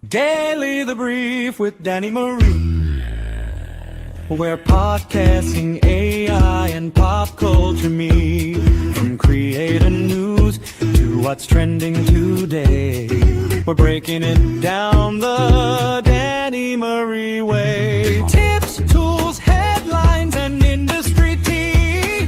Daily The Brief with Danny Marie, where podcasting, AI, and pop culture meet. From creator news to what's trending today, we're breaking it down the Danny Marie way. Tips, tools, headlines, and industry tea.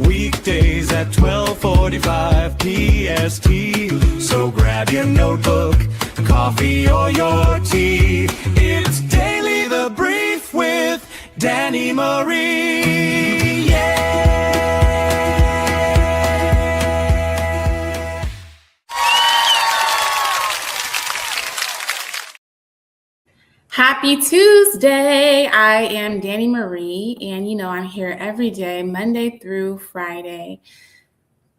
Weekdays at 12:45 PST. So grab your notebook, coffee, or your tea. It's Daily The Brief with Danny Marie. Yeah! Happy Tuesday. I am Danny Marie, and I'm here every day, Monday through Friday,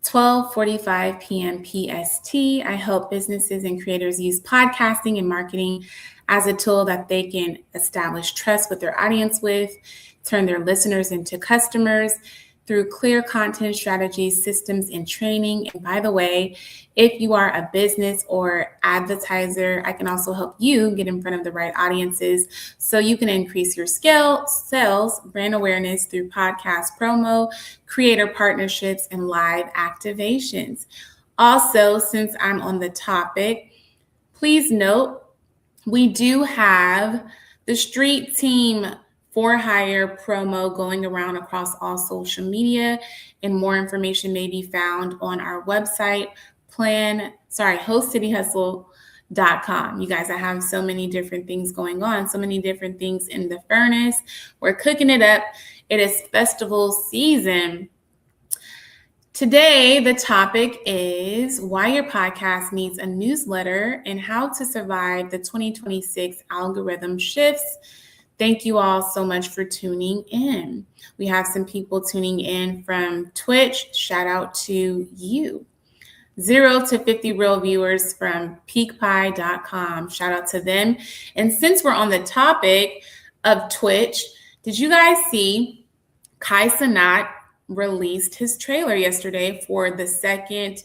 12:45 p.m. PST. I help businesses and creators use podcasting and marketing as a tool that they can establish trust with their audience with, turn their listeners into customers through clear content strategies, systems, and training. And by the way, if you are a business or advertiser, I can also help you get in front of the right audiences so you can increase your scale, sales, brand awareness through podcast promo, creator partnerships, and live activations. Also, since I'm on the topic, please note we do have the Street Team for Hire promo going around across all social media, and more information may be found on our website, hostcityhustle.com. You guys, I have so many different things going on, so many different things in the furnace. We're cooking it up. It is festival season. Today, the topic is why your podcast needs a newsletter and how to survive the 2026 algorithm shifts. Thank you all so much for tuning in. We have some people tuning in from Twitch. Shout out to you. 0 to 50 real viewers from peakpie.com. Shout out to them. And since we're on the topic of Twitch, did you guys see Cenat released his trailer yesterday for the second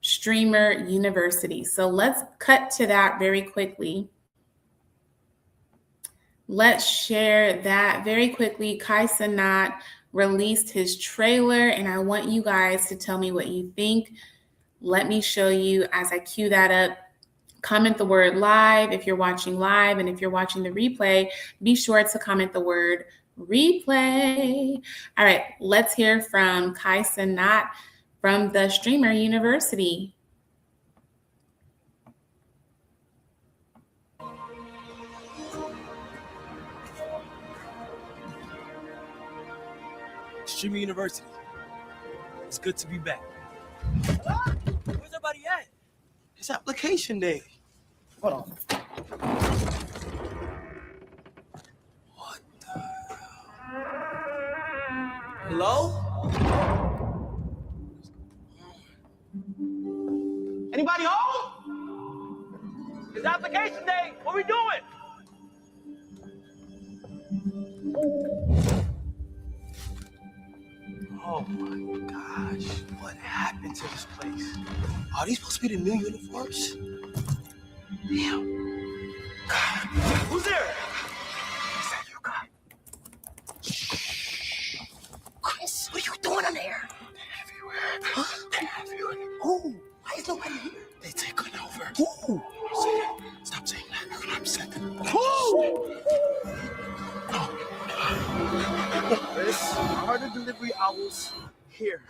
Streamer University? So let's cut to that very quickly. Let's share that very quickly. Cenat released his trailer, and I want you guys to tell me what you think. Let me show you as I cue that up. Comment the word live if you're watching live, and if you're watching the replay, be sure to comment the word replay. All right, let's hear from Cenat from the Streamer University. Streamer University. It's good to be back. Where's everybody at? It's application day. Hold on. What the hell? Hello? Anybody home? It's application day. What we doing? Oh my gosh, what happened to this place? Are these supposed to be the new uniforms? Damn. God. Who's there? Is that you, God? Shh. Chris, what are you doing in there? They're everywhere. Huh? They're everywhere. Oh, why is nobody here? They taking over. Ooh. Stop saying that. You're gonna upset them. Oh! Chris, how are the delivery hours here?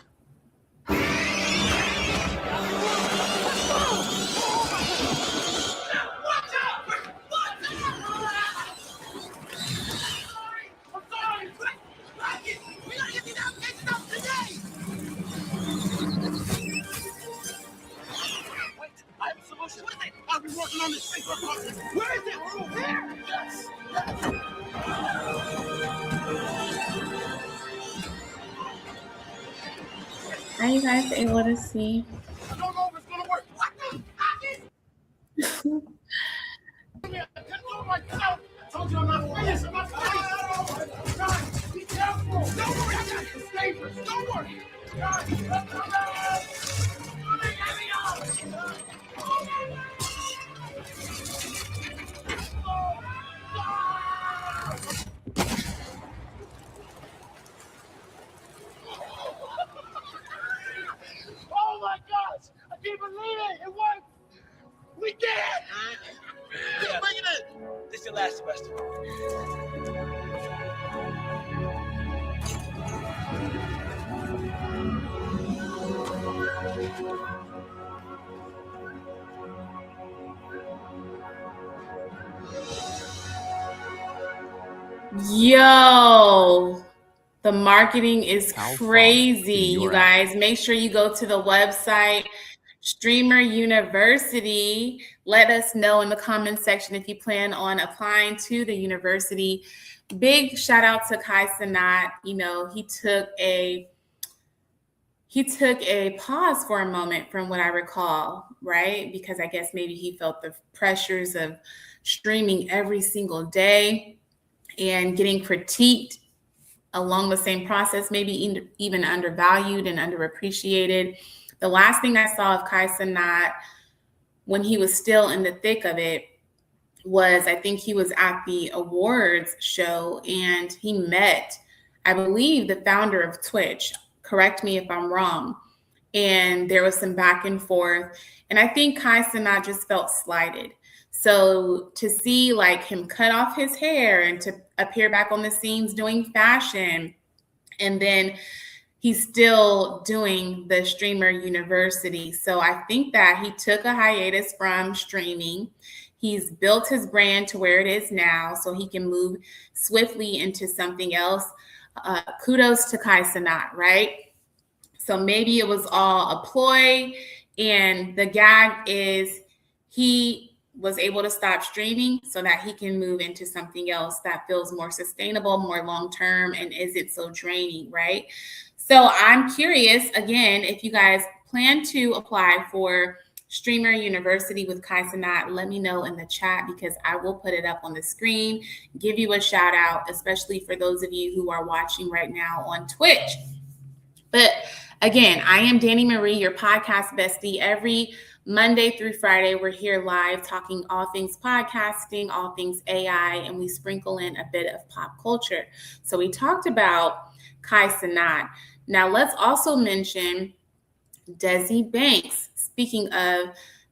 I've been working on this paper process. Where is it? We're over here. Yes. Are you guys able to see? I don't know if it's gonna work. What the heck is? I can't do it myself. I told you I'm not finished. I'm not finished. Guys, be careful. Don't worry. I got the papers. Don't worry. Guys, let's go down. last semester. Yo, the marketing is How far crazy, in you your guys. Make sure you go to the website, Streamer University. Let us know in the comments section if you plan on applying to the university. Big shout out to Kai Cenat. You know, he took a pause for a moment from what I recall, right? Because I guess maybe he felt the pressures of streaming every single day and getting critiqued along the same process, maybe even undervalued and underappreciated. The last thing I saw of Kai Cenat when he was still in the thick of it was, I think he was at the awards show and he met, I believe, the founder of Twitch. Correct me if I'm wrong. And there was some back and forth. And I think Kai Cenat just felt slighted. So to see like him cut off his hair and to appear back on the scenes doing fashion, and then he's still doing the Streamer University. So I think that he took a hiatus from streaming. He's built his brand to where it is now so he can move swiftly into something else. Kudos to Kai Cenat, right? So maybe it was all a ploy, and the gag is he was able to stop streaming so that he can move into something else that feels more sustainable, more long-term, and isn't so draining, right? So I'm curious, again, if you guys plan to apply for Streamer University with Kai Cenat, let me know in the chat because I will put it up on the screen, give you a shout out, especially for those of you who are watching right now on Twitch. But again, I am Danny Marie, your podcast bestie. Every Monday through Friday, we're here live talking all things podcasting, all things AI, and we sprinkle in a bit of pop culture. So we talked about Kai Cenat. Now let's also mention Desi Banks. Speaking of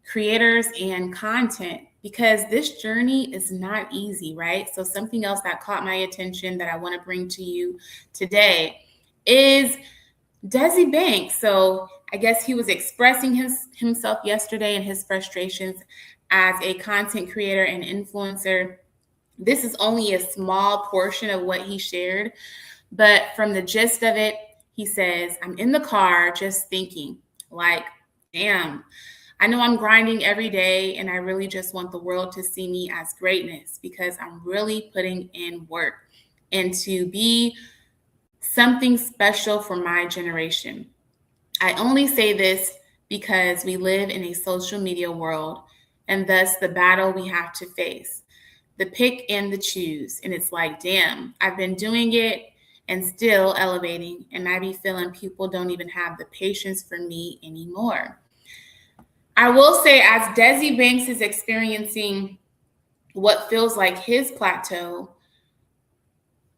creators and content, because this journey is not easy, right? So something else that caught my attention that I want to bring to you today is Desi Banks. So I guess he was expressing himself yesterday and his frustrations as a content creator and influencer. This is only a small portion of what he shared, but from the gist of it, he says, I'm in the car just thinking, like, damn, I know I'm grinding every day and I really just want the world to see me as greatness because I'm really putting in work and to be something special for my generation. I only say this because we live in a social media world and thus the battle we have to face, the pick and the choose. And it's like, damn, I've been doing it and still elevating, and I be feeling people don't even have the patience for me anymore. I will say, as Desi Banks is experiencing what feels like his plateau,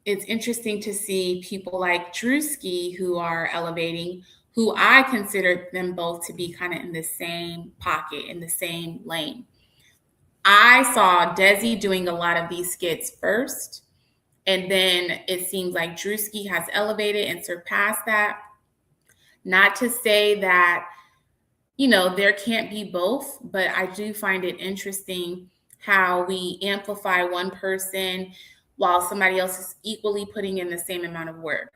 it's interesting to see people like Drewski who are elevating, who I consider them both to be kind of in the same pocket, in the same lane. I saw Desi doing a lot of these skits first, and then it seems like Drewski has elevated and surpassed that. Not to say that, you know, there can't be both, but I do find it interesting how we amplify one person while somebody else is equally putting in the same amount of work.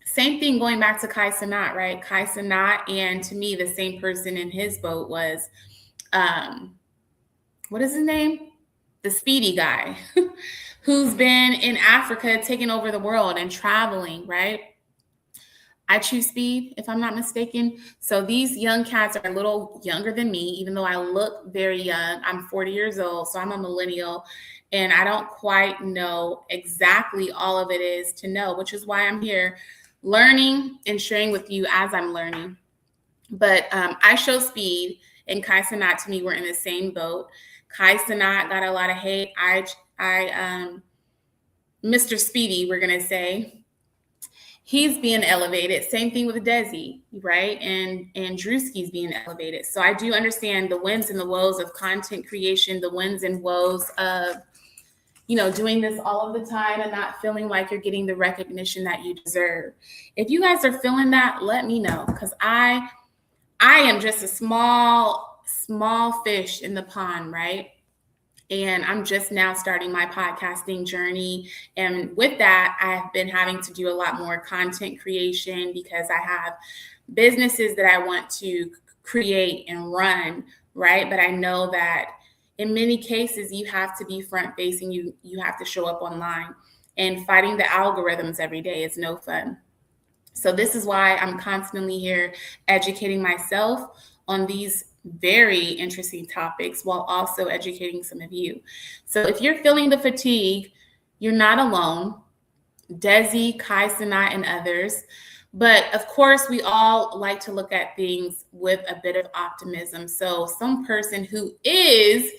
Same thing going back to Kai Cenat, right? Kai Cenat, and to me, the same person in his boat was, what is his name? The Speedy guy, who's been in Africa taking over the world and traveling, right? I choose speed, if I'm not mistaken. So these young cats are a little younger than me, even though I look very young. I'm 40 years old, so I'm a millennial, and I don't quite know exactly all of it is to know, which is why I'm here learning and sharing with you as I'm learning. But I show speed, and Kai Cenat to me were in the same boat. Kai Cenat got a lot of hate. Mr. Speedy, we're gonna say, he's being elevated. Same thing with Desi, right? And Drewski's being elevated. So I do understand the wins and the woes of content creation, the wins and woes of, doing this all of the time and not feeling like you're getting the recognition that you deserve. If you guys are feeling that, let me know, because I am just a small fish in the pond, right? And I'm just now starting my podcasting journey. And with that, I've been having to do a lot more content creation because I have businesses that I want to create and run, right? But I know that in many cases, you have to be front facing, you have to show up online, and fighting the algorithms every day is no fun. So this is why I'm constantly here educating myself on these very interesting topics while also educating some of you. So if you're feeling the fatigue, you're not alone. Desi, Kai, Cenat, and others. But of course, we all like to look at things with a bit of optimism. So some person who is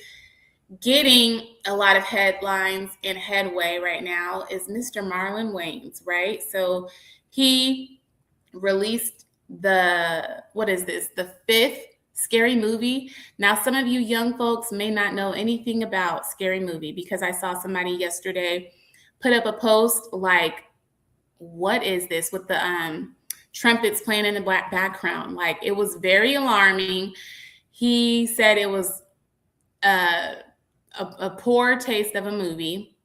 getting a lot of headlines and headway right now is Mr. Marlon Wayans, right? So he released the fifth Scary Movie. Now, some of you young folks may not know anything about Scary Movie because I saw somebody yesterday put up a post like, what is this with the trumpets playing in the background? Like, it was very alarming. He said it was a poor taste of a movie.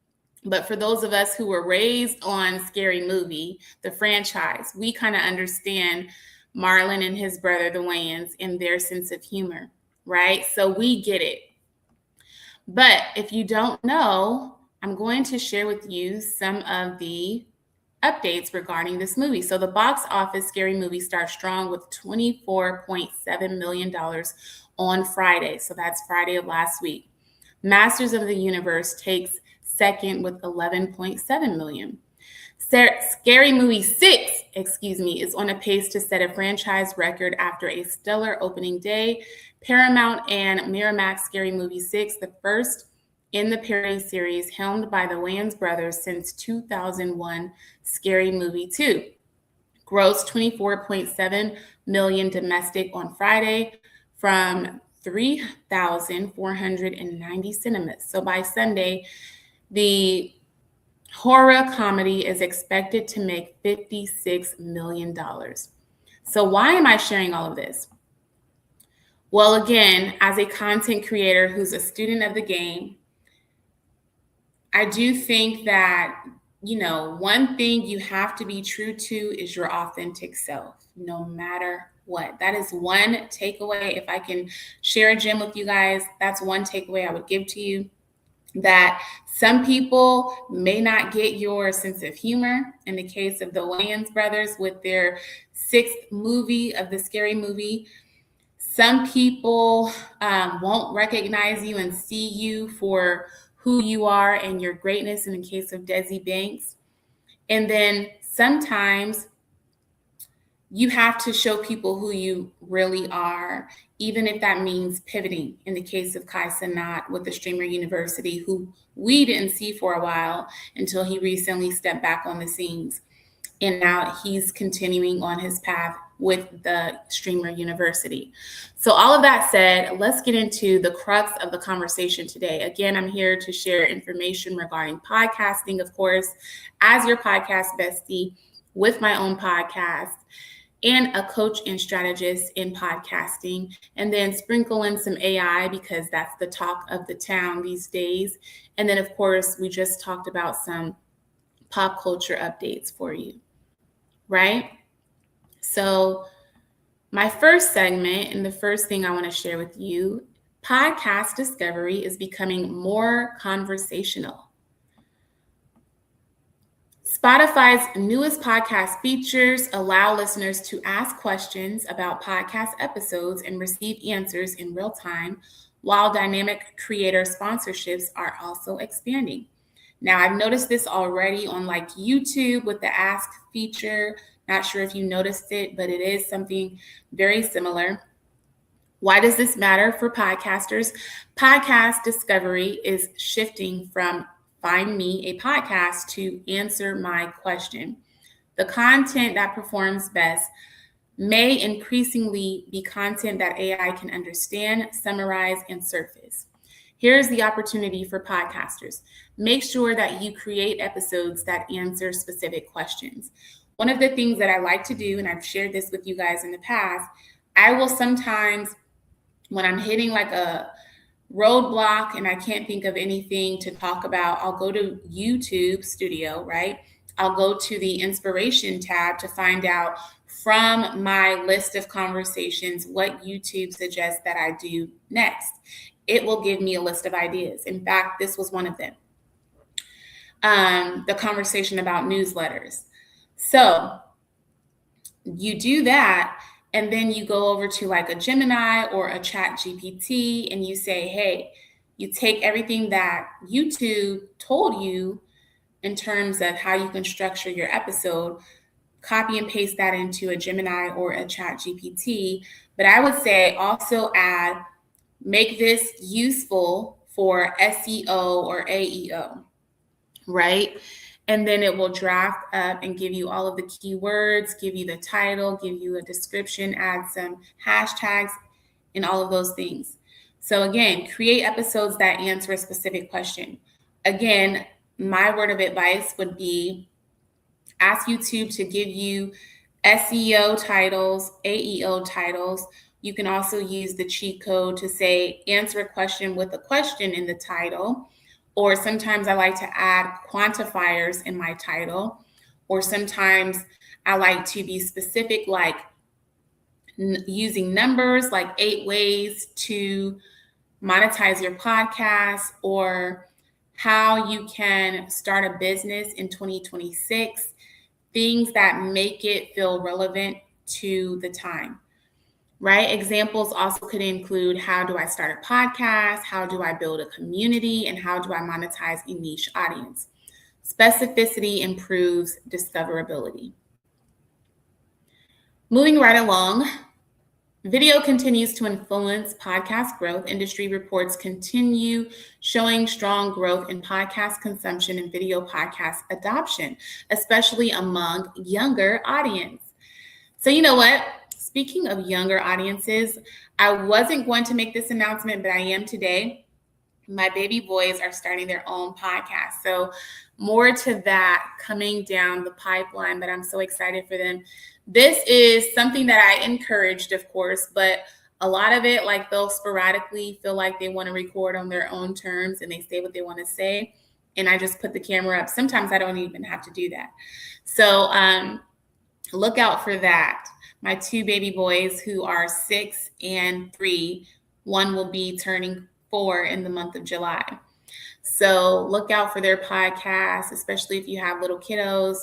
But for those of us who were raised on Scary Movie, the franchise, we kind of understand Marlon and his brother, the Wayans, and their sense of humor, right? So we get it. But if you don't know, I'm going to share with you some of the updates regarding this movie. So the box office Scary Movie starts strong with $24.7 million on Friday. So that's Friday of last week. Masters of the Universe takes second with 11.7 million. Scary Movie 6, is on a pace to set a franchise record after a stellar opening day. Paramount and Miramax Scary Movie 6, the first in the parody series helmed by the Wayans brothers since 2001, Scary Movie 2, grossed 24.7 million domestic on Friday from 3,490 cinemas. So by Sunday, the horror comedy is expected to make $56 million. So why am I sharing all of this? Well, again, as a content creator who's a student of the game, I do think that, one thing you have to be true to is your authentic self, no matter what. That is one takeaway. If I can share a gem with you guys, that's one takeaway I would give to you. That some people may not get your sense of humor. In the case of the Wayans brothers with their sixth movie of the Scary Movie, some people won't recognize you and see you for who you are and your greatness in the case of Desi Banks. And then sometimes you have to show people who you really are, even if that means pivoting. In the case of Kai Cenat with the Streamer University, who we didn't see for a while until he recently stepped back on the scenes. And now he's continuing on his path with the Streamer University. So all of that said, let's get into the crux of the conversation today. Again, I'm here to share information regarding podcasting, of course, as your podcast bestie with my own podcast, and a coach and strategist in podcasting, and then sprinkle in some AI because that's the talk of the town these days. And then, of course, we just talked about some pop culture updates for you, right? So my first segment and the first thing I want to share with you, podcast discovery is becoming more conversational. Spotify's newest podcast features allow listeners to ask questions about podcast episodes and receive answers in real time, while dynamic creator sponsorships are also expanding. Now, I've noticed this already on like YouTube with the Ask feature. Not sure if you noticed it, but it is something very similar. Why does this matter for podcasters? Podcast discovery is shifting from find me a podcast to answer my question. The content that performs best may increasingly be content that AI can understand, summarize, and surface. Here's the opportunity for podcasters. Make sure that you create episodes that answer specific questions. One of the things that I like to do, and I've shared this with you guys in the past, I will sometimes, when I'm hitting like a roadblock and I can't think of anything to talk about, I'll go to YouTube Studio, right? I'll go to the inspiration tab to find out from my list of conversations what YouTube suggests that I do next. It will give me a list of ideas. In fact, this was one of them. The conversation about newsletters. So you do that, and then you go over to like a Gemini or a Chat GPT and you say, hey, you take everything that YouTube told you in terms of how you can structure your episode, copy and paste that into a Gemini or a Chat GPT. But I would say also add, make this useful for SEO or AEO, right? And then it will draft up and give you all of the keywords, give you the title, give you a description, add some hashtags, and all of those things. So again, create episodes that answer a specific question. Again, my word of advice would be ask YouTube to give you SEO titles, AEO titles. You can also use the cheat code to say, answer a question with a question in the title. Or sometimes I like to add quantifiers in my title. Or sometimes I like to be specific, like using numbers, like 8 ways to monetize your podcast, or how you can start a business in 2026, things that make it feel relevant to the time, right? Examples also could include, how do I start a podcast? How do I build a community? And how do I monetize a niche audience? Specificity improves discoverability. Moving right along, video continues to influence podcast growth. Industry reports continue showing strong growth in podcast consumption and video podcast adoption, especially among younger audience. So you know what? Speaking of younger audiences, I wasn't going to make this announcement, but I am today. My baby boys are starting their own podcast. So more to that coming down the pipeline, but I'm so excited for them. This is something that I encouraged, of course, but a lot of it, like, they'll sporadically feel like they want to record on their own terms and they say what they want to say. And I just put the camera up. Sometimes I don't even have to do that. So look out for that. My 2 baby boys, who are 6 and 3, one will be turning 4 in the month of July. So look out for their podcast, especially if you have little kiddos.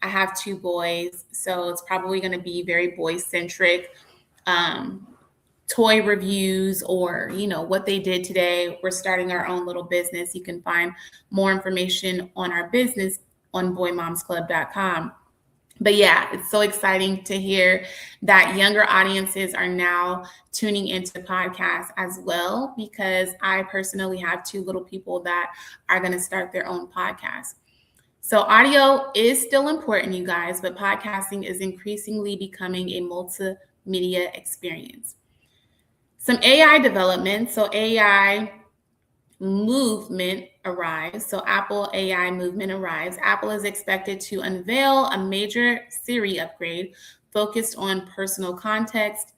I have 2 boys, so it's probably going to be very boy-centric, toy reviews, or, you know, what they did today. We're starting our own little business. You can find more information on our business on boymomsclub.com. But yeah, it's so exciting to hear that younger audiences are now tuning into podcasts as well, because I personally have 2 little people that are going to start their own podcast. So audio is still important, you guys, but podcasting is increasingly becoming a multimedia experience. Some AI development. So AI movement arrives. So Apple AI movement arrives. Apple is expected to unveil a major Siri upgrade focused on personal context,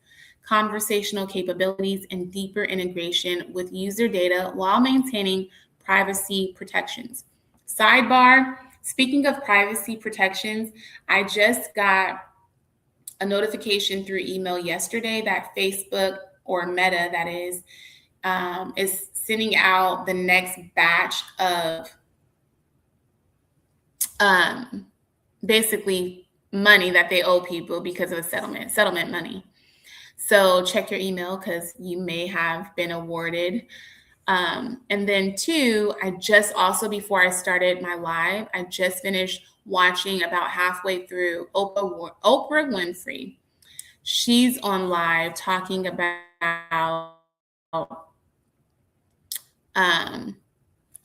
conversational capabilities, and deeper integration with user data while maintaining privacy protections. Sidebar, speaking of privacy protections, I just got a notification through email yesterday that Facebook, or Meta that is sending out the next batch of basically money that they owe people because of a settlement money. So check your email, because you may have been awarded. And then 2, I just also, before I started my live, I just finished watching about halfway through Oprah Winfrey. She's on live talking about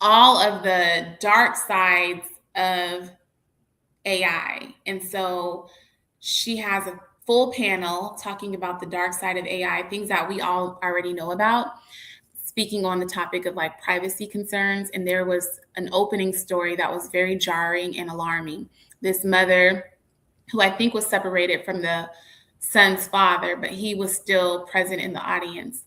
all of the dark sides of AI. And so she has a full panel talking about the dark side of AI, things that we all already know about. speaking on the topic of like privacy concerns. And there was an opening story that was very jarring and alarming. This mother, who I think was separated from the son's father, but he was still present in the audience.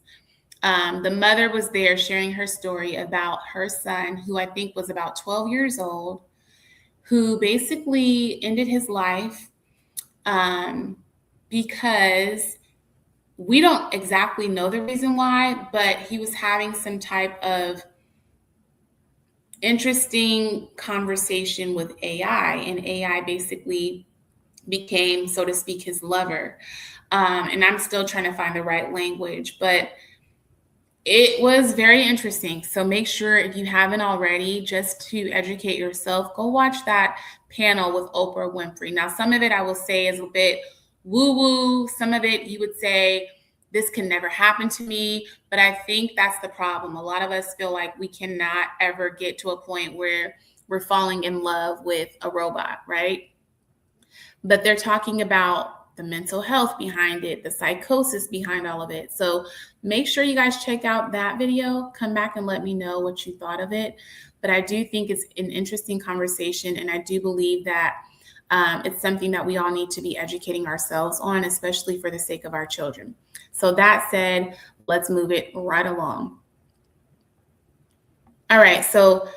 The mother was there sharing her story about her son, who I think was about 12 years old, who basically ended his life because we don't exactly know the reason why, but he was having some type of interesting conversation with AI, and AI basically became, so to speak, his lover. And I'm still trying to find the right language, but it was very interesting. So make sure, if you haven't already, just to educate yourself, go watch that panel with Oprah Winfrey. Now, some of it I will say is a bit woo-woo. Some of it you would say, this can never happen to me. But I think that's the problem. A lot of us feel like we cannot ever get to a point where we're falling in love with a robot, right? But they're talking about the mental health behind it, the psychosis behind all of it. So make sure you guys check out that video. Come back and let me know what you thought of it. But I do think it's an interesting conversation, and I do believe that it's something that we all need to be educating ourselves on, especially for the sake of our children. So that said, let's move it right along. All right, so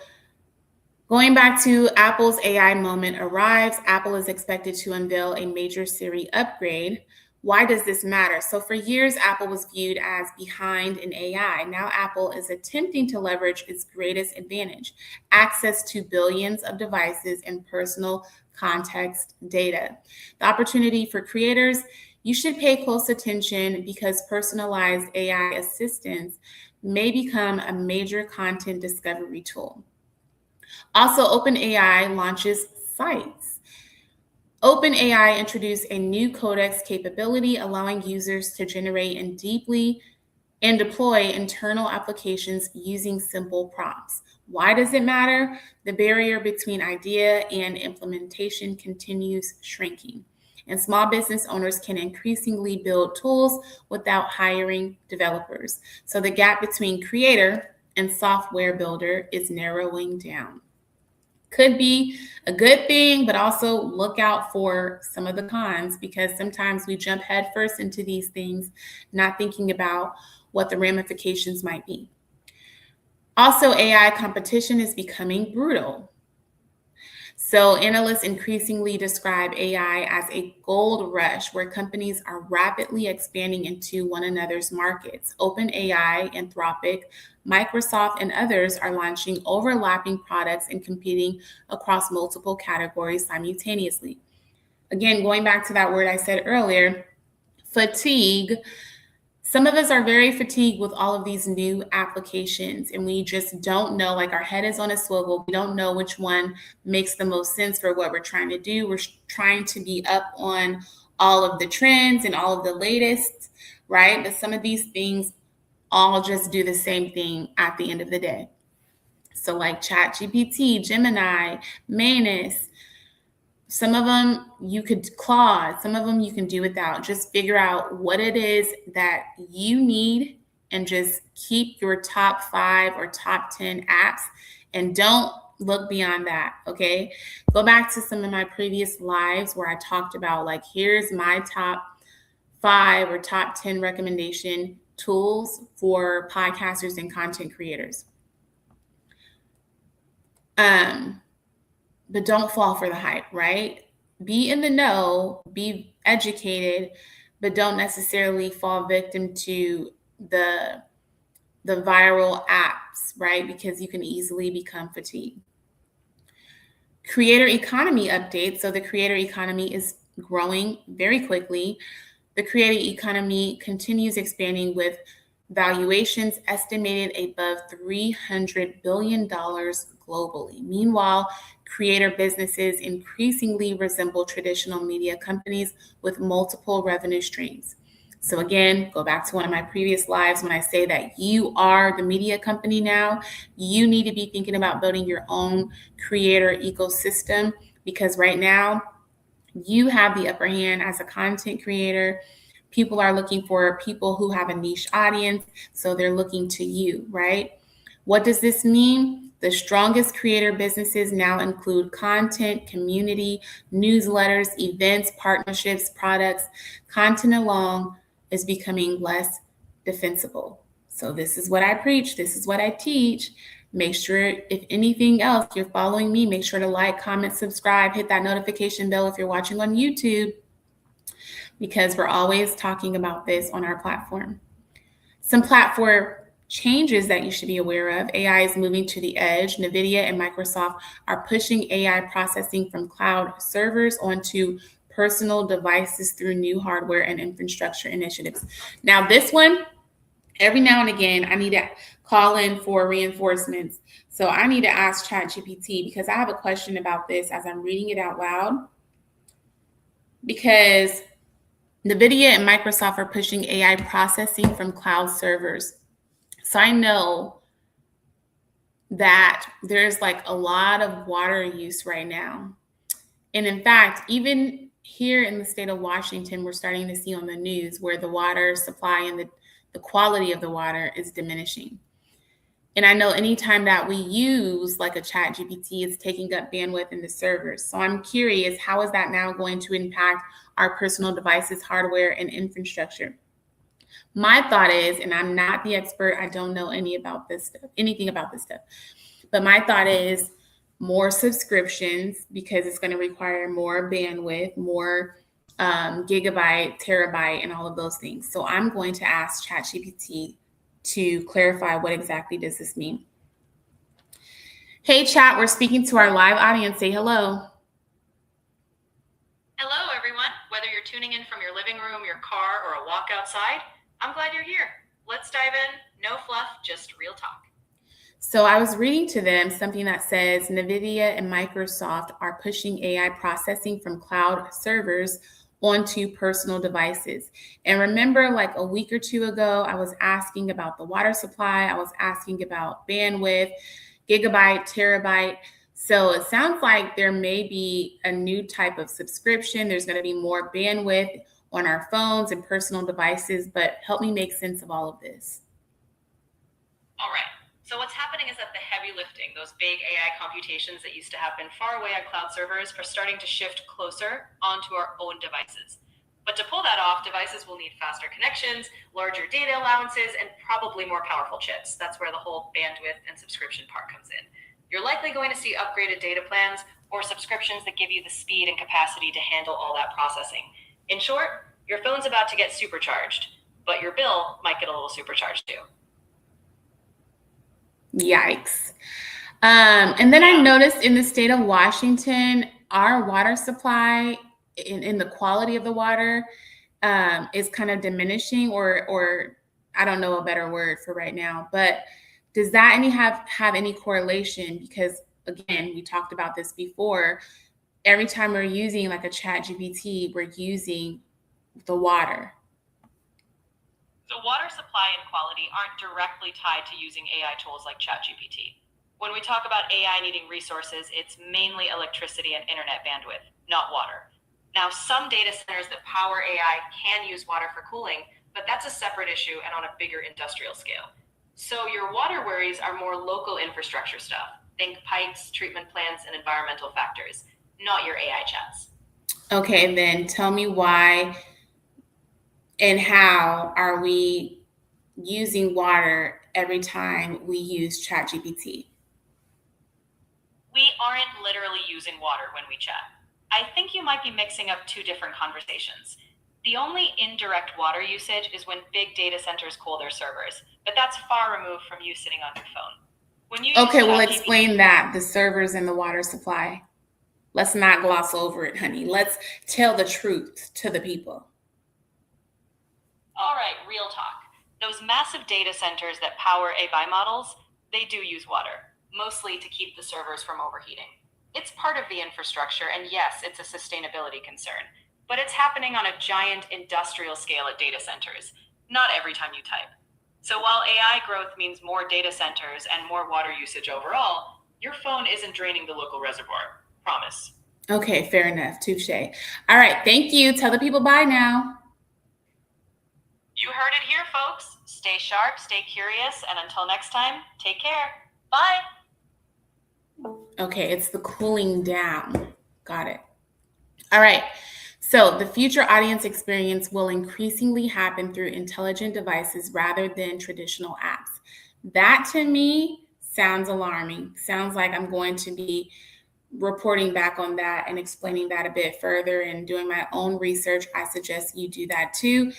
going back to Apple's AI moment arrives. Apple is expected to unveil a major Siri upgrade. Why does this matter? So for years, Apple was viewed as behind in AI. Now Apple is attempting to leverage its greatest advantage, access to billions of devices and personal context data. The opportunity for creators, you should pay close attention, because personalized AI assistants may become a major content discovery tool. Also, OpenAI launches sites. OpenAI introduced a new codex capability, allowing users to generate and deploy internal applications using simple prompts. Why does it matter? The barrier between idea and implementation continues shrinking, and small business owners can increasingly build tools without hiring developers. So the gap between creator and software builder is narrowing down. Could be a good thing, but also look out for some of the cons, because sometimes we jump headfirst into these things, not thinking about what the ramifications might be. Also, AI competition is becoming brutal. So analysts increasingly describe AI as a gold rush, where companies are rapidly expanding into one another's markets. OpenAI, Anthropic, Microsoft, and others are launching overlapping products and competing across multiple categories simultaneously. Again, going back to that word I said earlier, fatigue. Some of us are very fatigued with all of these new applications, and we just don't know, like our head is on a swivel. We don't know which one makes the most sense for what we're trying to do. We're trying to be up on all of the trends and all of the latest, right? But some of these things all just do the same thing at the end of the day. So like ChatGPT, Gemini, Manus, some of them you could Claude, some of them you can do without. Just figure out what it is that you need and just keep your top 5 or top 10 apps, and don't look beyond that, okay? Go back to some of my previous lives where I talked about, like, here's my top 5 or top 10 recommendation tools for podcasters and content creators. But don't fall for the hype, right? Be in the know, be educated, but don't necessarily fall victim to the viral apps, right? Because you can easily become fatigued. Creator economy updates. So the creator economy is growing very quickly. The creator economy continues expanding, with valuations estimated above $300 billion globally. Meanwhile, creator businesses increasingly resemble traditional media companies with multiple revenue streams. So again, go back to one of my previous lives when I say that you are the media company now. You need to be thinking about building your own creator ecosystem, because right now you have the upper hand as a content creator, People are looking for people who have a niche audience, so they're looking to you, right? What does this mean? The strongest creator businesses now include content, community, newsletters, events, partnerships, products. Content alone is becoming less defensible. So this is what I preach. This is what I teach. Make sure, if anything else, you're following me, make sure to like, comment, subscribe, hit that notification bell if you're watching on YouTube, because we're always talking about this on our platform. Some platform changes that you should be aware of. AI is moving to the edge. NVIDIA and Microsoft are pushing AI processing from cloud servers onto personal devices through new hardware and infrastructure initiatives. Now, this one, every now and again, I need to call in for reinforcements. So I need to ask ChatGPT, because I have a question about this as I'm reading it out loud. Because NVIDIA and Microsoft are pushing AI processing from cloud servers. So I know that there's like a lot of water use right now. And in fact, even here in the state of Washington, we're starting to see on the news where the water supply and the quality of the water is diminishing. And I know anytime that we use like a chat GPT, it's taking up bandwidth in the servers. So I'm curious, how is that now going to impact our personal devices, hardware, and infrastructure? My thought is, and I'm not the expert, I don't know anything about this stuff, but my thought is more subscriptions, because it's going to require more bandwidth, more gigabyte, terabyte, and all of those things. So I'm going to ask ChatGPT to clarify what exactly does this mean. Hey, chat, we're speaking to our live audience. Say hello. Hello, everyone. Whether you're tuning in from your living room, your car, or a walk outside, I'm glad you're here. Let's dive in. No fluff, just real talk. So I was reading to them something that says NVIDIA and Microsoft are pushing AI processing from cloud servers onto personal devices. And remember, like a week or two ago, I was asking about the water supply. I was asking about bandwidth, gigabyte, terabyte. So it sounds like there may be a new type of subscription. There's going to be more bandwidth on our phones and personal devices, but help me make sense of all of this. All right. So what's happening is that the heavy lifting, those big AI computations that used to happen far away on cloud servers, are starting to shift closer onto our own devices. But to pull that off, devices will need faster connections, larger data allowances, and probably more powerful chips. That's where the whole bandwidth and subscription part comes in. You're likely going to see upgraded data plans or subscriptions that give you the speed and capacity to handle all that processing. In short, your phone's about to get supercharged, but your bill might get a little supercharged too. Yikes. And then I noticed in the state of Washington, our water supply in the quality of the water is kind of diminishing, or I don't know a better word for right now, but does that have any correlation? Because again, we talked about this before. Every time we're using like a chat GPT, we're using the water. So water supply and quality aren't directly tied to using AI tools like ChatGPT. When we talk about AI needing resources, it's mainly electricity and internet bandwidth, not water. Now, some data centers that power AI can use water for cooling, but that's a separate issue and on a bigger industrial scale. So your water worries are more local infrastructure stuff. Think pipes, treatment plants, and environmental factors, not your AI chats. Okay, then tell me why and how are we using water every time we use ChatGPT? We aren't literally using water when we chat. I think you might be mixing up two different conversations. The only indirect water usage is when big data centers cool their servers, but that's far removed from you sitting on your phone. When you Okay, well, explain that, the servers and the water supply. Let's not gloss over it, honey. Let's tell the truth to the people. All right, real talk. Those massive data centers that power AI models, they do use water, mostly to keep the servers from overheating. It's part of the infrastructure, and yes, it's a sustainability concern, but it's happening on a giant industrial scale at data centers, not every time you type. So while AI growth means more data centers and more water usage overall, your phone isn't draining the local reservoir. Promise. Okay, fair enough. Touche. All right, thank you. Tell the people bye now. You heard it here, folks. Stay sharp, stay curious, and until next time, take care. Bye. Okay, it's the cooling down. Got it. All right. So the future audience experience will increasingly happen through intelligent devices rather than traditional apps. That to me sounds alarming. Sounds like I'm going to be reporting back on that and explaining that a bit further and doing my own research. I suggest you do that too.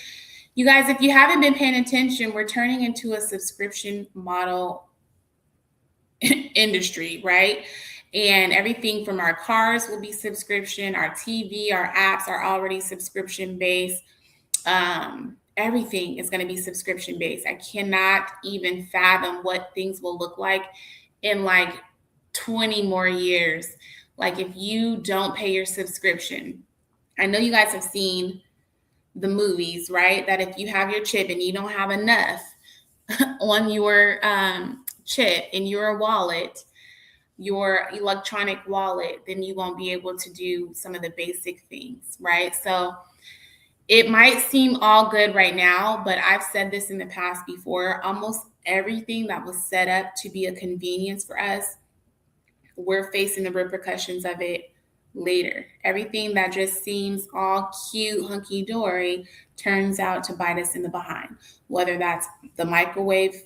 You guys, if you haven't been paying attention, we're turning into a subscription model industry, right? And everything from our cars will be subscription, our TV, our apps are already subscription based. Everything is going to be subscription based. I cannot even fathom what things will look like in like 20 more years. Like if you don't pay your subscription, I know you guys have seen the movies, right? That if you have your chip and you don't have enough on your chip in your wallet, your electronic wallet, then you won't be able to do some of the basic things, right? So it might seem all good right now, but I've said this in the past before, almost everything that was set up to be a convenience for us, we're facing the repercussions of it later. Everything that just seems all cute, hunky-dory, turns out to bite us in the behind, whether that's the microwaving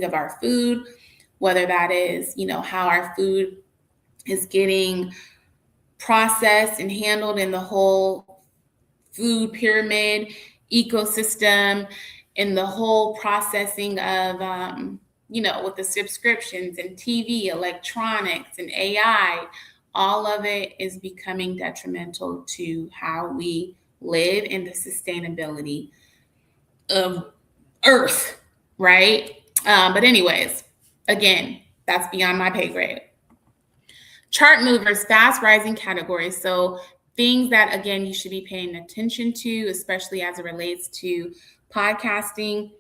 of our food, whether that is, how our food is getting processed and handled in the whole food pyramid ecosystem, in the whole processing of, with the subscriptions and TV, electronics, and AI, all of it is becoming detrimental to how we live and the sustainability of Earth, right? But anyways, again, that's beyond my pay grade. Chart movers, fast rising categories. So things that, again, you should be paying attention to, especially as it relates to podcasting,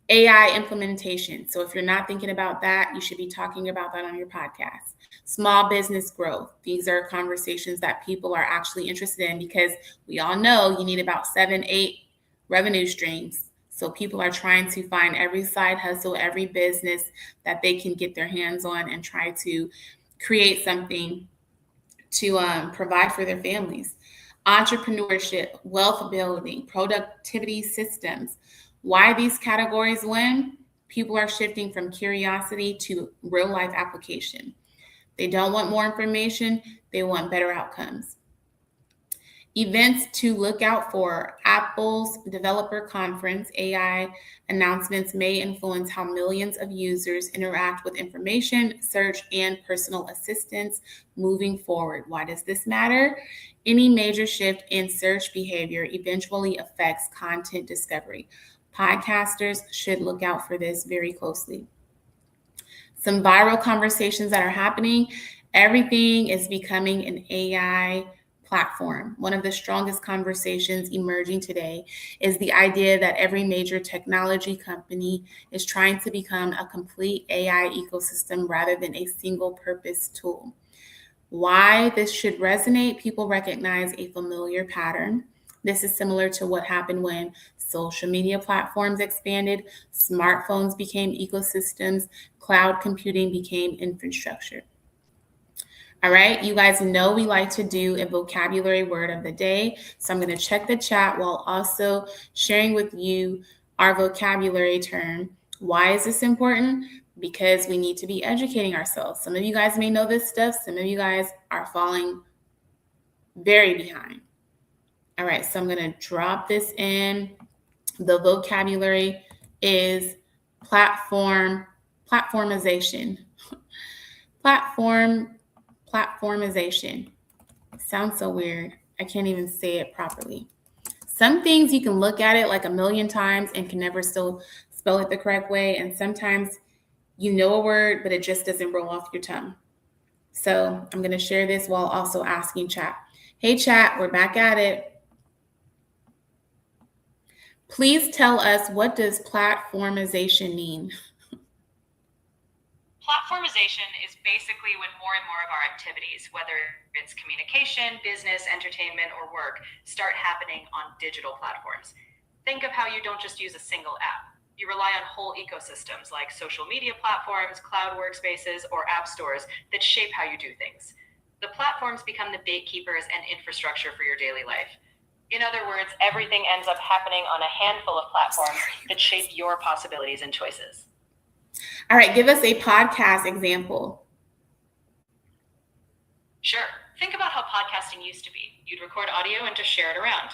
AI implementation. So if you're not thinking about that, you should be talking about that on your podcast. Small business growth. These are conversations that people are actually interested in because we all know you need about 7-8 revenue streams. So people are trying to find every side hustle, every business that they can get their hands on and try to create something to provide for their families. Entrepreneurship, wealth building, productivity systems. Why these categories win? People are shifting from curiosity to real life application. They don't want more information, they want better outcomes. Events to look out for: Apple's developer conference. AI announcements may influence how millions of users interact with information, search, and personal assistance moving forward. Why does this matter? Any major shift in search behavior eventually affects content discovery. Podcasters should look out for this very closely. Some viral conversations that are happening. Everything is becoming an AI platform. One of the strongest conversations emerging today is the idea that every major technology company is trying to become a complete AI ecosystem rather than a single purpose tool. Why this should resonate? People recognize a familiar pattern. This is similar to what happened when social media platforms expanded, smartphones became ecosystems, cloud computing became infrastructure. All right, you guys know we like to do a vocabulary word of the day. So I'm going to check the chat while also sharing with you our vocabulary term. Why is this important? Because we need to be educating ourselves. Some of you guys may know this stuff. Some of you guys are falling very behind. All right, so I'm going to drop this in. The vocabulary is platformization. Platformization. Sounds so weird. I can't even say it properly. Some things you can look at it like a million times and can never still spell it the correct way. And sometimes you know a word, but it just doesn't roll off your tongue. So I'm going to share this while also asking chat. Hey, chat, we're back at it. Please tell us, what does platformization mean? Platformization is basically when more and more of our activities, whether it's communication, business, entertainment, or work, start happening on digital platforms. Think of how you don't just use a single app. You rely on whole ecosystems like social media platforms, cloud workspaces, or app stores that shape how you do things. The platforms become the gatekeepers and infrastructure for your daily life. In other words, everything ends up happening on a handful of platforms that shape your possibilities and choices. All right, give us a podcast example. Sure. Think about how podcasting used to be. You'd record audio and just share it around.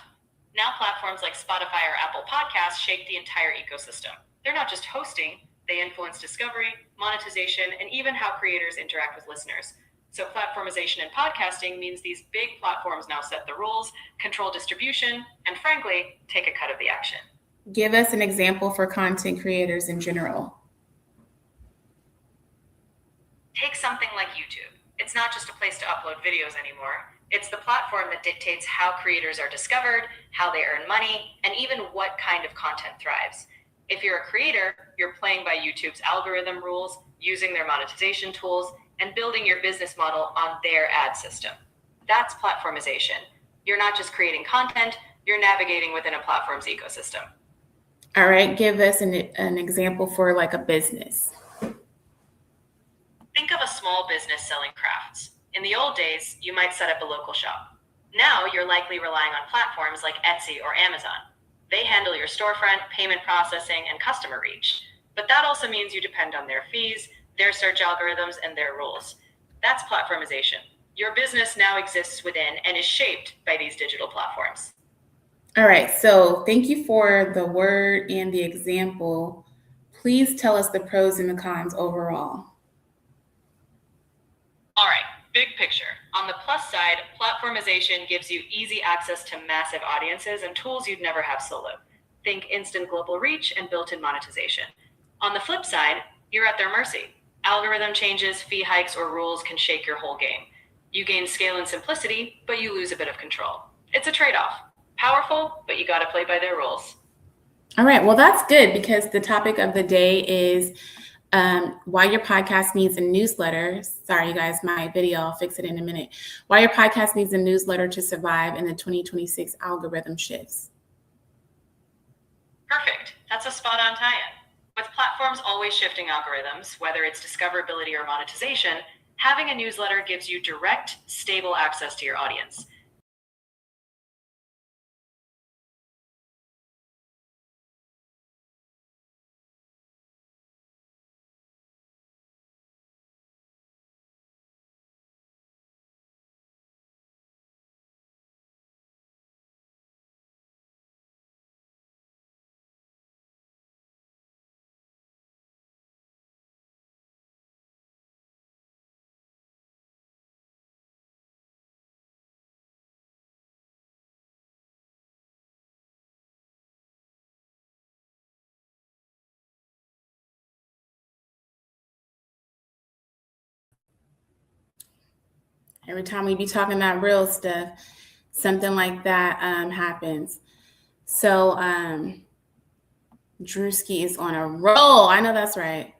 Now platforms like Spotify or Apple Podcasts shape the entire ecosystem. They're not just hosting, they influence discovery, monetization, and even how creators interact with listeners. So platformization in podcasting means these big platforms now set the rules, control distribution, and frankly, take a cut of the action. Give us an example for content creators in general. Take something like YouTube. It's not just a place to upload videos anymore. It's the platform that dictates how creators are discovered, how they earn money, and even what kind of content thrives. If you're a creator, you're playing by YouTube's algorithm rules, using their monetization tools, and building your business model on their ad system. That's platformization. You're not just creating content, you're navigating within a platform's ecosystem. All right, give us an example for like a business. Think of a small business selling crafts. In the old days, you might set up a local shop. Now, you're likely relying on platforms like Etsy or Amazon. They handle your storefront, payment processing, and customer reach. But that also means you depend on their fees, their search algorithms, and their rules. That's platformization. Your business now exists within and is shaped by these digital platforms. All right, so thank you for the word and the example. Please tell us the pros and the cons overall. All right, big picture. On the plus side, platformization gives you easy access to massive audiences and tools you'd never have solo. Think instant global reach and built-in monetization. On the flip side, you're at their mercy. Algorithm changes, fee hikes, or rules can shake your whole game. You gain scale and simplicity, but you lose a bit of control. It's a trade-off. Powerful, but you got to play by their rules. All right, well, that's good because the topic of the day is why your podcast needs a newsletter. Sorry, you guys, my video, I'll fix it in a minute. Why your podcast needs a newsletter to survive in the 2026 algorithm shifts. Perfect. That's a spot-on tie-in. With platforms always shifting algorithms, whether it's discoverability or monetization, having a newsletter gives you direct, stable access to your audience. Every time we be talking that real stuff, something like that happens. So Drewski is on a roll. I know that's right.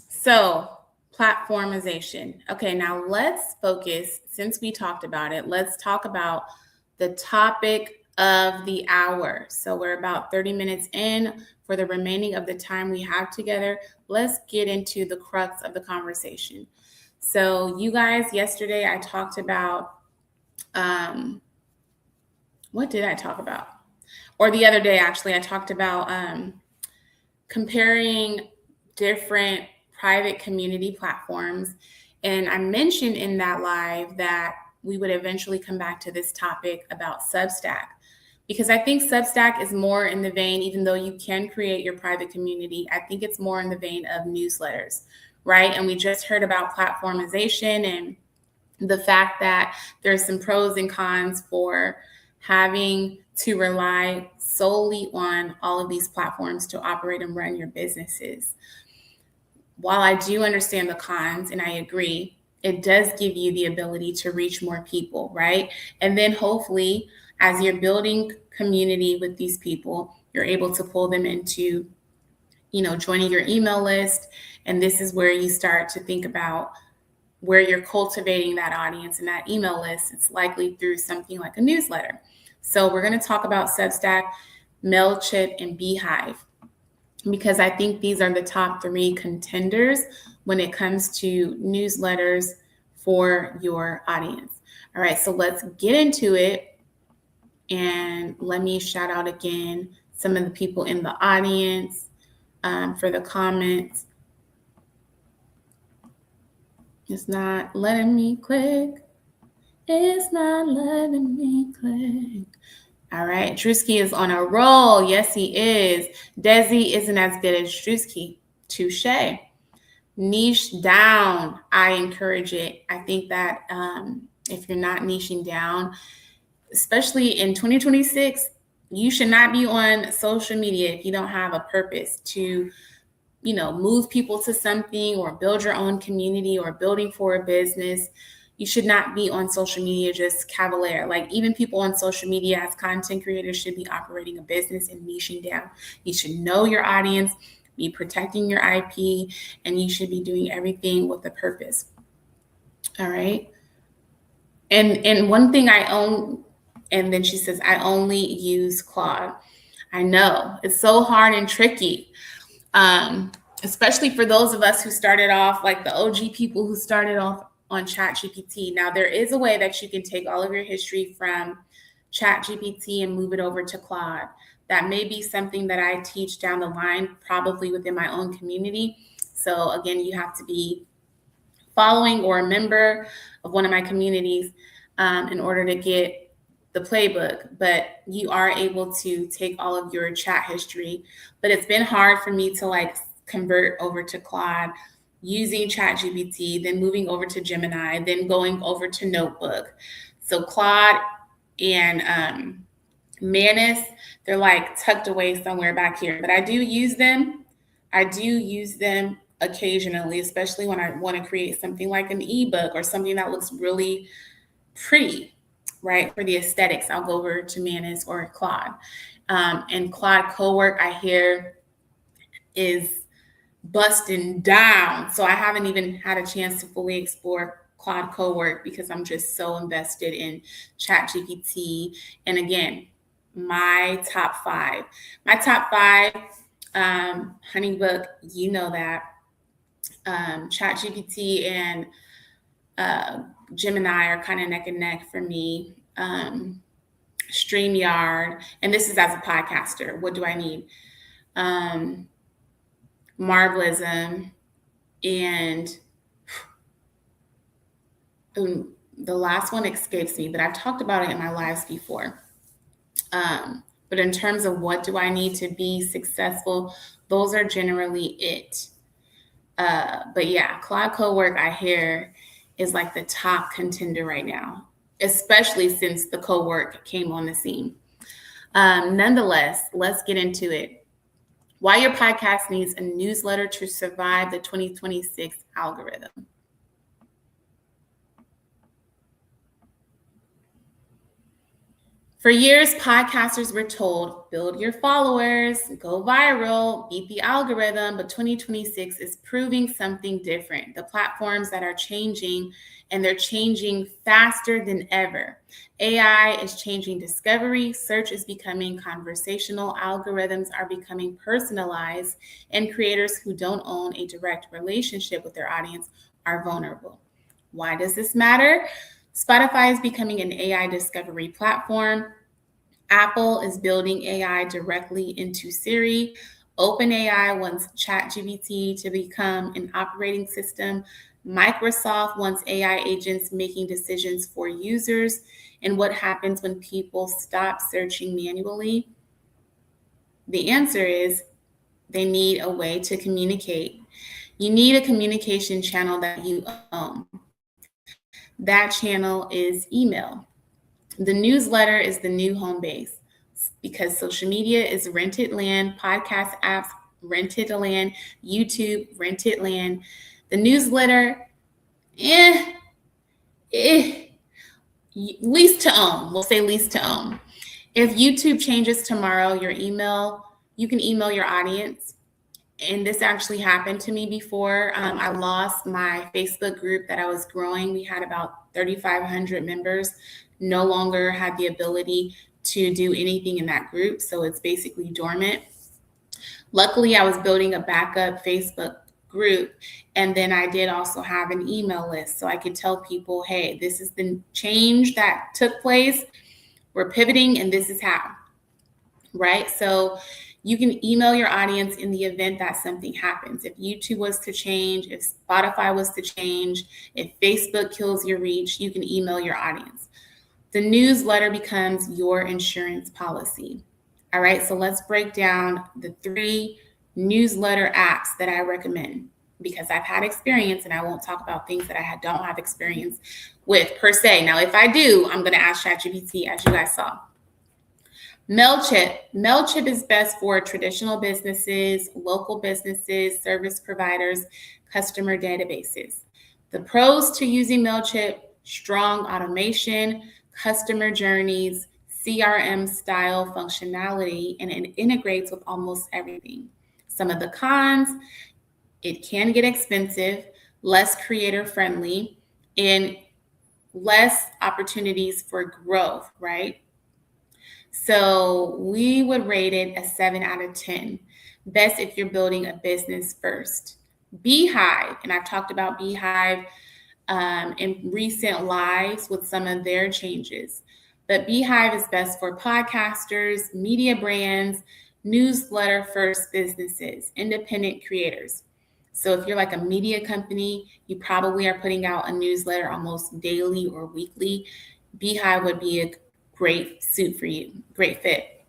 So platformization. Okay, now let's focus, since we talked about it, let's talk about the topic of the hour. So we're about 30 minutes in. For the remaining of the time we have together, let's get into the crux of the conversation. So you guys, yesterday I talked about, what did I talk about? Or the other day, actually, I talked about comparing different private community platforms. And I mentioned in that live that we would eventually come back to this topic about Substack, because I think Substack is more in the vein, even though you can create your private community, I think it's more in the vein of newsletters, right? And we just heard about platformization and the fact that there's some pros and cons for having to rely solely on all of these platforms to operate and run your businesses. While I do understand the cons, and I agree, it does give you the ability to reach more people, right? And then hopefully, as you're building community with these people, you're able to pull them into, joining your email list. And this is where you start to think about where you're cultivating that audience and that email list. It's likely through something like a newsletter. So we're going to talk about Substack, Mailchimp, and Beehiiv, because I think these are the top 3 contenders when it comes to newsletters for your audience. All right, so let's get into it. And let me shout out again some of the people in the audience for the comments. It's not letting me click. It's not letting me click. All right, Drewski is on a roll. Yes, he is. Desi isn't as good as Drewski. Touche. Niche down. I encourage it. I think that if you're not niching down, especially in 2026, you should not be on social media if you don't have a purpose to, move people to something or build your own community or building for a business. You should not be on social media just cavalier. Like, even people on social media as content creators should be operating a business and niching down. You should know your audience, be protecting your IP, and you should be doing everything with a purpose. All right. And one thing I own, and then she says, I only use Claude. I know it's so hard and tricky. Especially for those of us who started off, like the OG people who started off on ChatGPT. Now, there is a way that you can take all of your history from ChatGPT and move it over to Claude. That may be something that I teach down the line, probably within my own community. So again, you have to be following or a member of one of my communities in order to get the playbook, but you are able to take all of your chat history. But it's been hard for me to convert over to Claude using ChatGPT, then moving over to Gemini, then going over to Notebook. So Claude and Manus, they're tucked away somewhere back here, but I do use them. I do use them occasionally, especially when I want to create something like an ebook or something that looks really pretty, right? For the aesthetics, I'll go over to Manus or Claude. And Claude Cowork, I hear, is busting down. So I haven't even had a chance to fully explore Claude Cowork because I'm just so invested in ChatGPT. And again, my top five, Honeybook, you know that. ChatGPT and Gemini are kind of neck and neck for me. StreamYard, and this is as a podcaster. What do I need? Marvelism, and the last one escapes me, but I've talked about it in my lives before. But in terms of what do I need to be successful, those are generally it. But yeah, Claude Cowork, I hear, is the top contender right now, especially since the Cowork came on the scene. Nonetheless, let's get into it. Why your podcast needs a newsletter to survive the 2026 algorithm. For years, podcasters were told, build your followers, go viral, beat the algorithm, but 2026 is proving something different. The platforms that are changing, and they're changing faster than ever. AI is changing discovery, search is becoming conversational, algorithms are becoming personalized, and creators who don't own a direct relationship with their audience are vulnerable. Why does this matter? Spotify is becoming an AI discovery platform. Apple is building AI directly into Siri. OpenAI wants ChatGPT to become an operating system. Microsoft wants AI agents making decisions for users. And what happens when people stop searching manually? The answer is they need a way to communicate. You need a communication channel that you own. That channel is email. The newsletter is the new home base because social media is rented land, podcast apps, rented land, YouTube, rented land. The newsletter, lease to own. We'll say lease to own. If YouTube changes tomorrow, your email, you can email your audience. And this actually happened to me before. I lost my Facebook group that I was growing. We had about 3,500 members, no longer had the ability to do anything in that group. So it's basically dormant. Luckily, I was building a backup Facebook group. And then I did also have an email list so I could tell people, hey, this is the change that took place. We're pivoting and this is how, right? So you can email your audience in the event that something happens. If YouTube was to change, if Spotify was to change, if Facebook kills your reach, you can email your audience. The newsletter becomes your insurance policy. All right, so let's break down the 3 newsletter apps that I recommend, because I've had experience and I won't talk about things that I don't have experience with per se. Now, if I do, I'm going to ask ChatGPT, as you guys saw. Mailchimp. Mailchimp is best for traditional businesses, local businesses, service providers, customer databases. The pros to using Mailchimp: strong automation, customer journeys, CRM style functionality, and it integrates with almost everything. Some of the cons: it can get expensive, less creator friendly, and less opportunities for growth, right? So we would rate it a 7 out of 10. Best if you're building a business first. Beehiiv, and I've talked about Beehiiv in recent lives with some of their changes. But Beehiiv is best for podcasters, media brands, newsletter first businesses, independent creators. So if you're like a media company, you probably are putting out a newsletter almost daily or weekly. Beehiiv would be a great suit for you, great fit.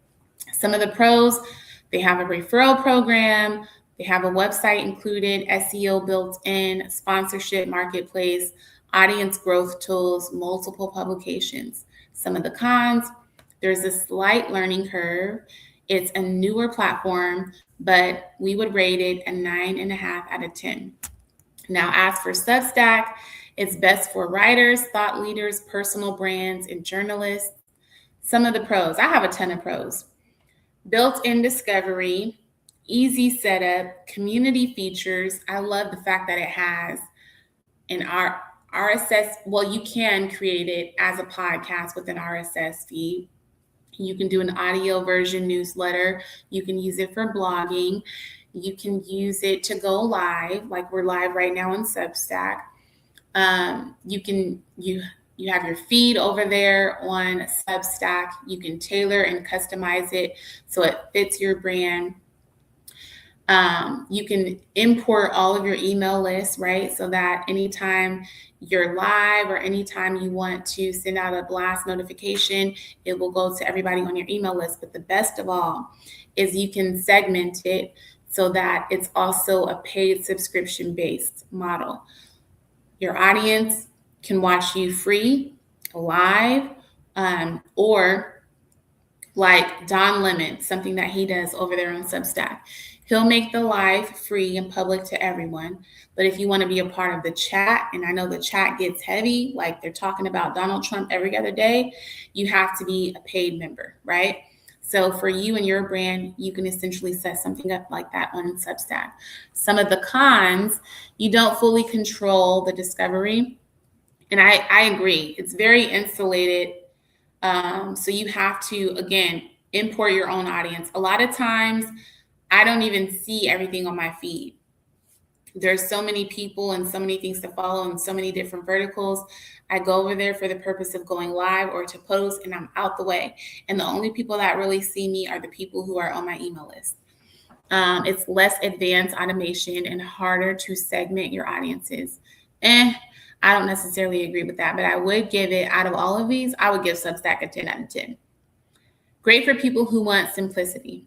Some of the pros: they have a referral program, they have a website included, SEO built in, sponsorship marketplace, audience growth tools, multiple publications. Some of the cons: there's a slight learning curve. It's a newer platform, but we would rate it a 9.5 out of 10. Now, as for Substack, it's best for writers, thought leaders, personal brands, and journalists. Some of the pros: I have a ton of pros. Built-in discovery, easy setup, community features. I love the fact that it has an RSS. Well, you can create it as a podcast with an RSS feed. You can do an audio version newsletter. You can use it for blogging. You can use it to go live, like we're live right now on Substack. You have your feed over there on Substack. You can tailor and customize it so it fits your brand. You can import all of your email lists, right? So that anytime you're live or anytime you want to send out a blast notification, it will go to everybody on your email list. But the best of all is you can segment it so that it's also a paid subscription-based model. Your audience can watch you free, live, or like Don Lemon, something that he does over there on Substack. He'll make the live free and public to everyone. But if you want to be a part of the chat, and I know the chat gets heavy, like they're talking about Donald Trump every other day, you have to be a paid member, right? So for you and your brand, you can essentially set something up like that on Substack. Some of the cons: you don't fully control the discovery. And I agree, it's very insulated. So you have to, again, import your own audience. A lot of times, I don't even see everything on my feed. There's so many people and so many things to follow and so many different verticals. I go over there for the purpose of going live or to post, and I'm out the way. And the only people that really see me are the people who are on my email list. It's less advanced automation and harder to segment your audiences. I don't necessarily agree with that, but I would give it, out of all of these, I would give Substack a 10 out of 10. Great for people who want simplicity.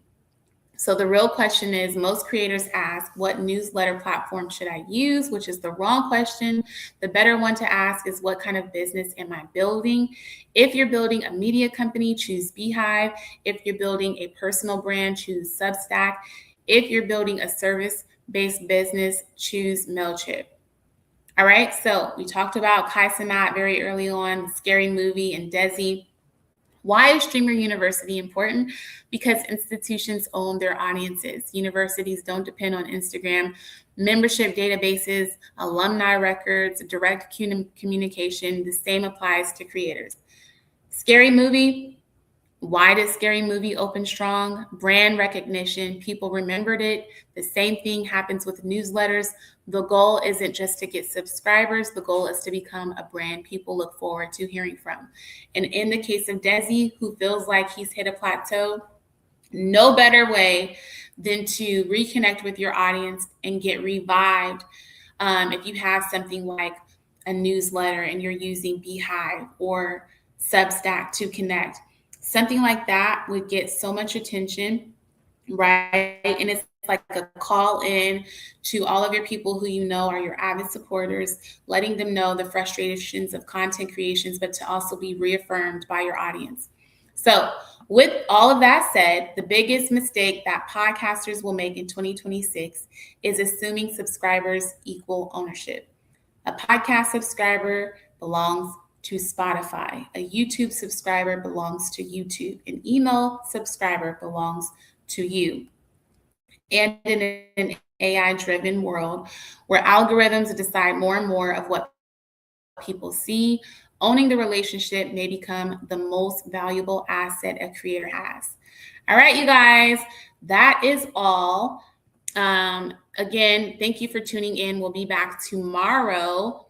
So the real question is, most creators ask, what newsletter platform should I use? Which is the wrong question. The better one to ask is, what kind of business am I building? If you're building a media company, choose Beehiiv. If you're building a personal brand, choose Substack. If you're building a service-based business, choose Mailchimp. All right, so we talked about Cenat very early on, the Scary Movie, and Desi. Why is Streamer University important? Because institutions own their audiences. Universities don't depend on Instagram. Membership databases, alumni records, direct communication, the same applies to creators. Scary Movie, Why did Scary Movie open strong? Brand recognition. People remembered it. The same thing happens with newsletters. The goal isn't just to get subscribers. The goal is to become a brand people look forward to hearing from. And in the case of Desi, who feels like he's hit a plateau, no better way than to reconnect with your audience and get revived. If you have something like a newsletter and you're using Beehiiv or Substack to connect, something like that would get so much attention, right? And it's like a call in to all of your people who you know are your avid supporters, letting them know the frustrations of content creations, but to also be reaffirmed by your audience. So with all of that said, the biggest mistake that podcasters will make in 2026 is assuming subscribers equal ownership. A podcast subscriber belongs to Spotify. A YouTube subscriber belongs to YouTube. An email subscriber belongs to you. And in an AI-driven world where algorithms decide more and more of what people see, owning the relationship may become the most valuable asset a creator has. All right, you guys, that is all. Again, thank you for tuning in. We'll be back tomorrow,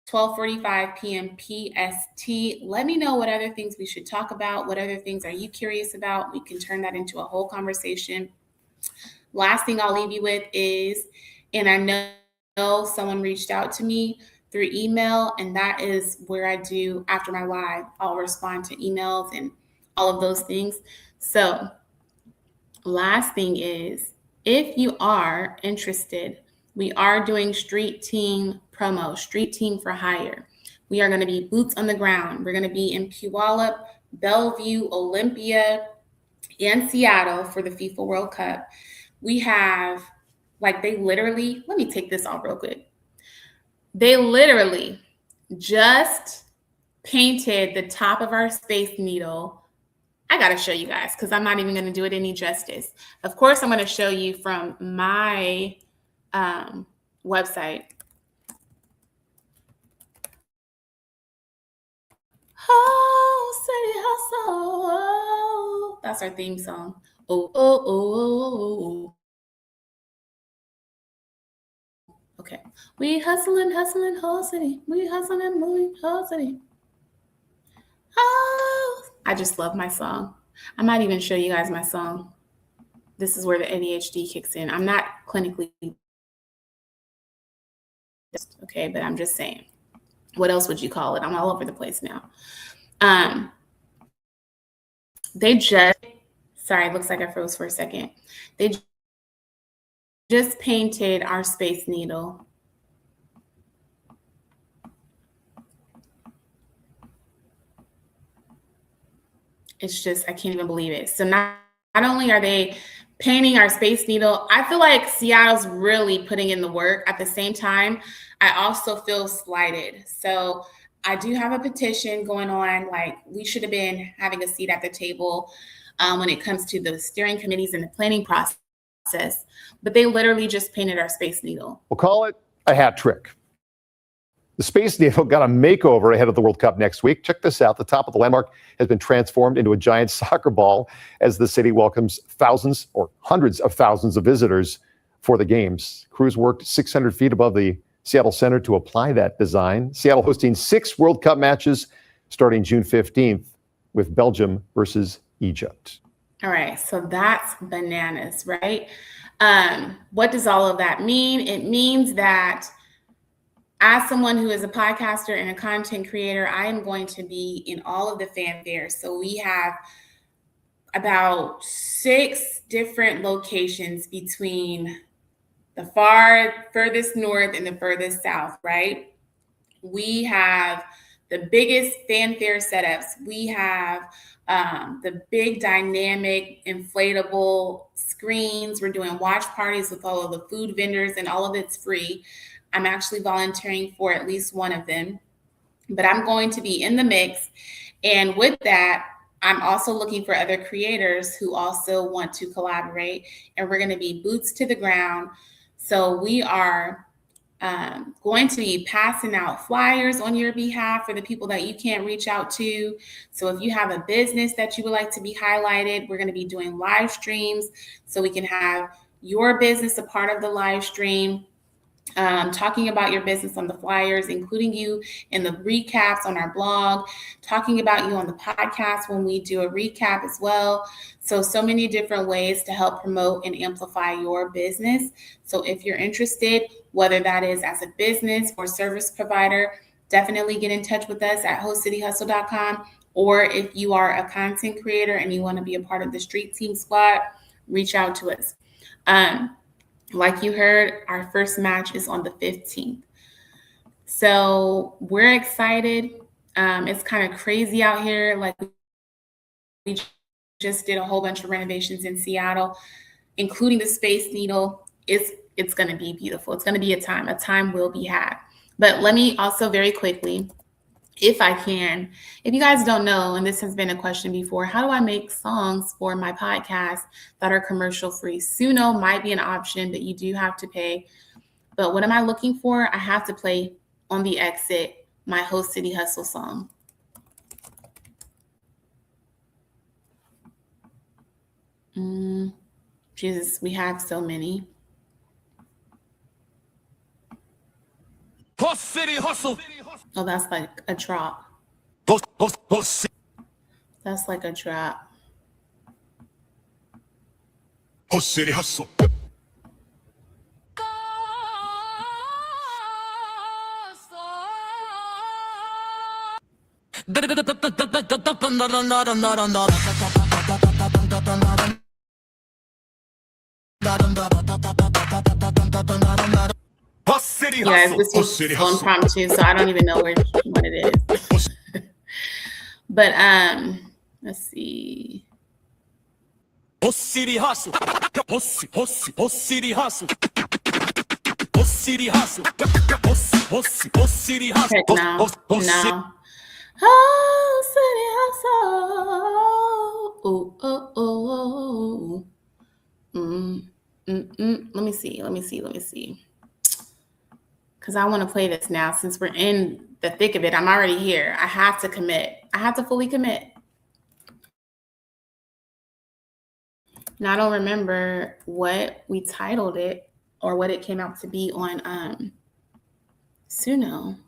12:45 p.m. PST. Let me know what other things we should talk about. What other things are you curious about? We can turn that into a whole conversation. Last thing I'll leave you with is, and I know someone reached out to me through email, and that is where I do after my live. I'll respond to emails and all of those things. So last thing is, if you are interested, we are doing street team promo, street team for hire. We are going to be boots on the ground. We're going to be in Puyallup, Bellevue, Olympia, and Seattle for the FIFA World Cup. We have, they literally, let me take this off real quick. They literally just painted the top of our Space Needle. I got to show you guys because I'm not even going to do it any justice. Of course, I'm going to show you from my website. Oh, city hustle. That's our theme song. Oh, oh, oh, oh, oh. Okay. We hustling, whole city. We hustling, moving, whole city. Oh, I just love my song. I might even show you guys my song. This is where the ADHD kicks in. I'm not clinically, okay, but I'm just saying. What else would you call it? I'm all over the place now. Sorry, it looks like I froze for a second. They just painted our Space Needle. It's just, I can't even believe it. So not only are they painting our Space Needle, I feel like Seattle's really putting in the work. At the same time, I also feel slighted. So I do have a petition going on. We should have been having a seat at the table when it comes to the steering committees and the planning process. But they literally just painted our Space Needle. We'll call it a hat trick. The Space Needle got a makeover ahead of the World Cup next week. Check this out. The top of the landmark has been transformed into a giant soccer ball as the city welcomes thousands or hundreds of thousands of visitors for the games. Crews worked 600 feet above the Seattle Center to apply that design. Seattle hosting 6 World Cup matches starting June 15th with Belgium versus Egypt. All right, so that's bananas, right? What does all of that mean? It means that as someone who is a podcaster and a content creator, I am going to be in all of the fanfare. So we have about 6 different locations between the furthest north and the furthest south, right? We have the biggest fanfare setups. We have the big dynamic inflatable screens. We're doing watch parties with all of the food vendors, and all of it's free. I'm actually volunteering for at least one of them, but I'm going to be in the mix. And with that, I'm also looking for other creators who also want to collaborate, and we're going to be boots to the ground. So we are going to be passing out flyers on your behalf for the people that you can't reach out to. So if you have a business that you would like to be highlighted, we're going to be doing live streams so we can have your business a part of the live stream. Talking about your business on the flyers, including you in the recaps on our blog, talking about you on the podcast when we do a recap as well. So many different ways to help promote and amplify your business. So if you're interested, whether that is as a business or service provider, definitely get in touch with us at hostcityhustle.com. Or if you are a content creator and you want to be a part of the Street Team Squad, reach out to us. Like you heard, our first match is on the 15th. So we're excited. It's kind of crazy out here. Like we just did a whole bunch of renovations in Seattle, including the Space Needle. It's going to be beautiful. It's going to be a time. A time will be had. But let me also very quickly, if I can, if you guys don't know, and this has been a question before, how do I make songs for my podcast that are commercial free? Suno might be an option, but you do have to pay. But what am I looking for? I have to play on the exit my Host City Hustle song. Jesus, we have so many. Host City Hustle. Oh, that's like a drop. Host. That's like a drop. Host City Hustle. You guys, this was so impromptu, so I don't even know which one it is. But let's see. Host City Hustle. Host City Hustle. Host City Hustle. Host City Hustle. Heck no. No. Oh, City Hustle. Oh, oh, oh, oh. Let me see. Because I want to play this now. Since we're in the thick of it, I'm already here. I have to commit. I have to fully commit. Now, I don't remember what we titled it or what it came out to be on Suno.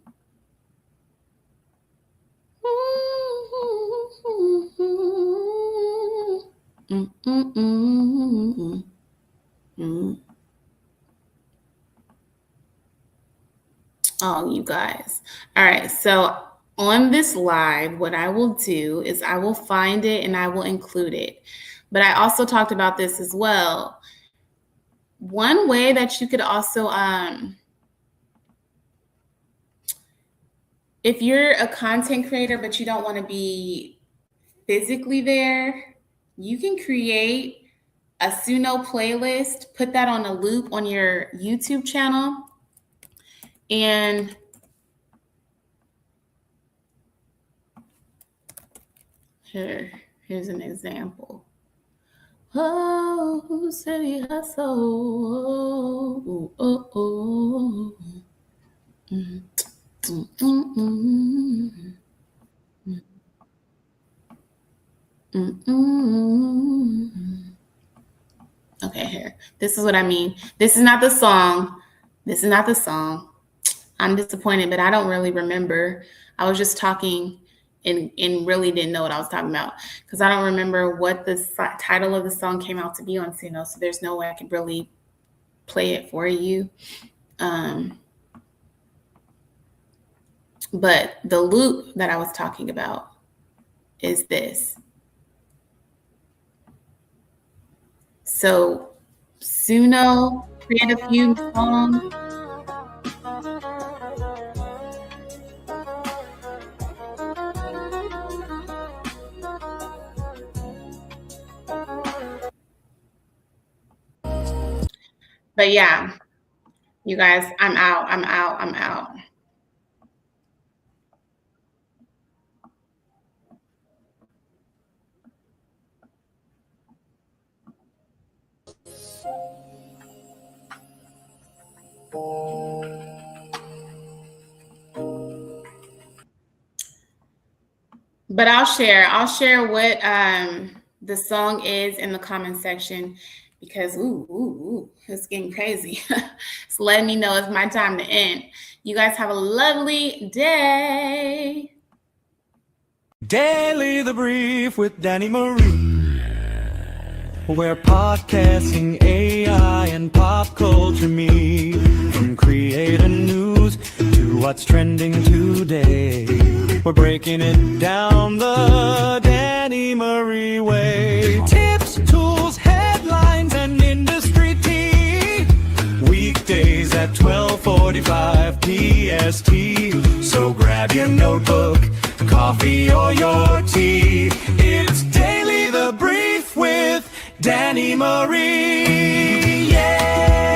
Oh, you guys. All right. So on this live, what I will do is I will find it and I will include it. But I also talked about this as well. One way that you could also, if you're a content creator, but you don't want to be physically there, you can create a Suno playlist, put that on a loop on your YouTube channel. And here's an example. Oh, City Hustle. Oh. Okay, here. This is what I mean. This is not the song. I'm disappointed, but I don't really remember. I was just talking and really didn't know what I was talking about because I don't remember what the title of the song came out to be on Suno. So there's no way I could really play it for you. But the loop that I was talking about is this. So Suno, create a few songs. But yeah, you guys, I'm out. But I'll share what the song is in the comment section, because it's getting crazy. So let me know it's my time to end. You guys have a lovely day. Daily the Brief with Danny Marie, where podcasting, AI, and pop culture meet. From creator news to what's trending today, we're breaking it down the Danny Marie way. Tips, tools, headlines, and industry tea. Weekdays at 12:45 PST. So grab your notebook, coffee, or your tea. It's Daily the Brief with Danny Marie. Yeah.